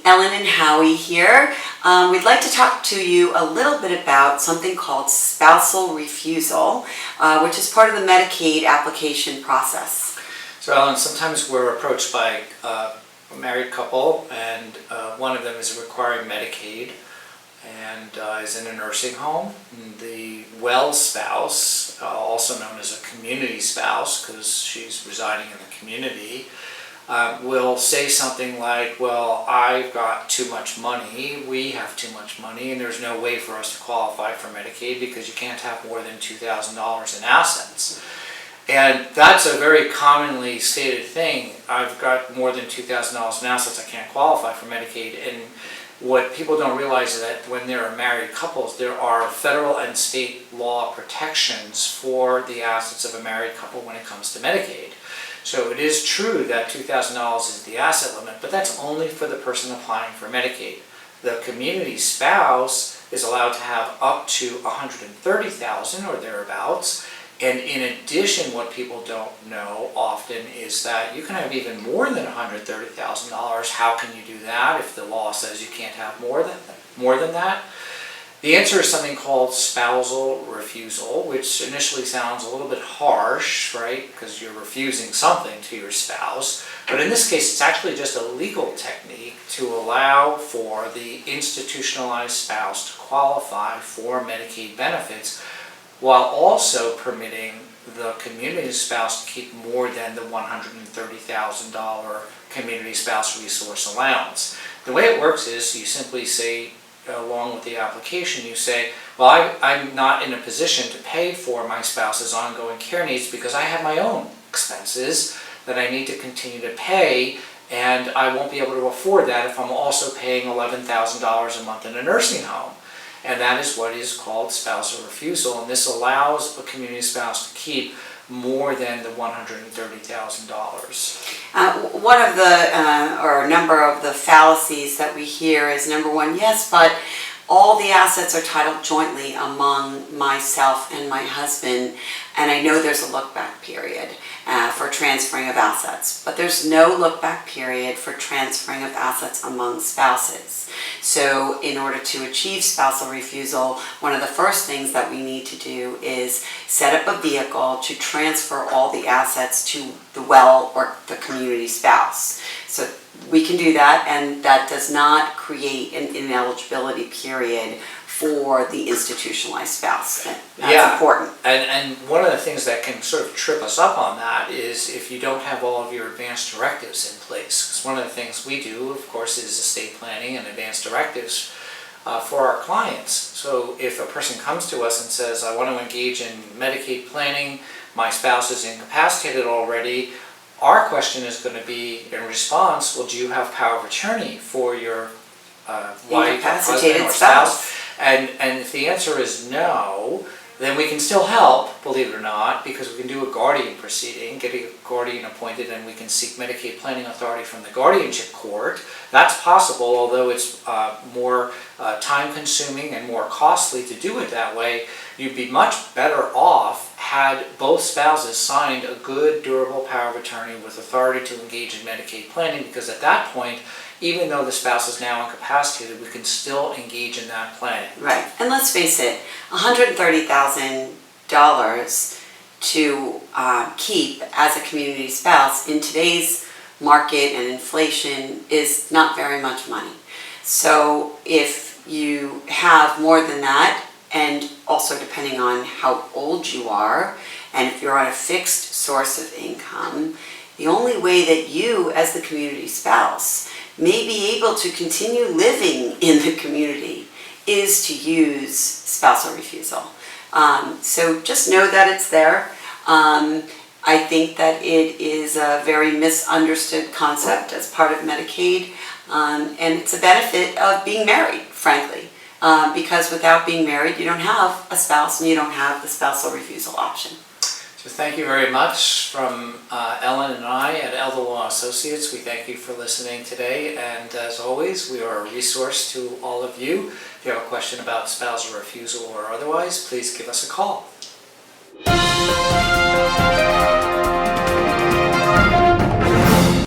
Ellen and Howie here. We'd like to talk to you a little bit about something called spousal refusal, which is part of the Medicaid application process. So Ellen, sometimes we're approached by a married couple and one of them is requiring Medicaid and is in a nursing home. The well spouse, also known as a community spouse because she's residing in the community, will say something like, well, I've got too much money, we have too much money, and there's no way for us to qualify for Medicaid because you can't have more than $2,000 in assets. And that's a very commonly stated thing. I've got more than $2,000 in assets, I can't qualify for Medicaid. And what people don't realize is that when there are married couples, there are federal and state law protections for the assets of a married couple when it comes to Medicaid. So it is true that $2,000 is the asset limit, but that's only for the person applying for Medicaid. The community spouse is allowed to have up to $130,000 or thereabouts. And in addition, what people don't know often is that you can have even more than $130,000. How can you do that if the law says you can't have more than that? The answer is something called spousal refusal, which initially sounds a little bit harsh, right? Because you're refusing something to your spouse. But in this case, it's actually just a legal technique to allow for the institutionalized spouse to qualify for Medicaid benefits, while also permitting the community spouse to keep more than the $130,000 community spouse resource allowance. The way it works is you simply say, along with the application, you say, well, I'm not in a position to pay for my spouse's ongoing care needs because I have my own expenses that I need to continue to pay, and I won't be able to afford that if I'm also paying $11,000 a month in a nursing home. And that is what is called spousal refusal, and this allows a community spouse to keep more than the $130,000. One of the, or a number of the fallacies that we hear is, number one, yes, but all the assets are titled jointly among myself and my husband, and I know there's a look-back period for transferring of assets, but there's no look-back period for transferring of assets among spouses. So in order to achieve spousal refusal, one of the first things that we need to do is set up a vehicle to transfer all the assets to the well or the community spouse. So we can do that, and that does not create an ineligibility period for the institutionalized spouse. That's important. And one of the things that can sort of trip us up on that is if you don't have all of your advanced directives in place. Because one of the things we do, of course, is estate planning and advanced directives for our clients. So if a person comes to us and says, I want to engage in Medicaid planning, my spouse is incapacitated already, our question is going to be, in response, well, do you have power of attorney for your wife, husband, or spouse? And if the answer is no, then we can still help, believe it or not, because we can do a guardian proceeding, get a guardian appointed, and we can seek Medicaid planning authority from the guardianship court. That's possible, although it's more time-consuming and more costly to do it that way. You'd be much better off had both spouses signed a good, durable power of attorney with authority to engage in Medicaid planning, because at that point, even though the spouse is now incapacitated, we can still engage in that planning. Right, and let's face it, $130,000 to keep as a community spouse in today's market and inflation is not very much money. So if you have more than that, and also depending on how old you are, and if you're on a fixed source of income, the only way that you, as the community spouse, may be able to continue living in the community is to use spousal refusal. So just know that it's there. I think that it is a very misunderstood concept as part of Medicaid, and it's a benefit of being married, frankly, because without being married, you don't have a spouse and you don't have the spousal refusal option. So thank you very much from Ellen and I at Elder Law Associates. We thank you for listening today, and as always, we are a resource to all of you. If you have a question about spousal refusal or otherwise, please give us a call.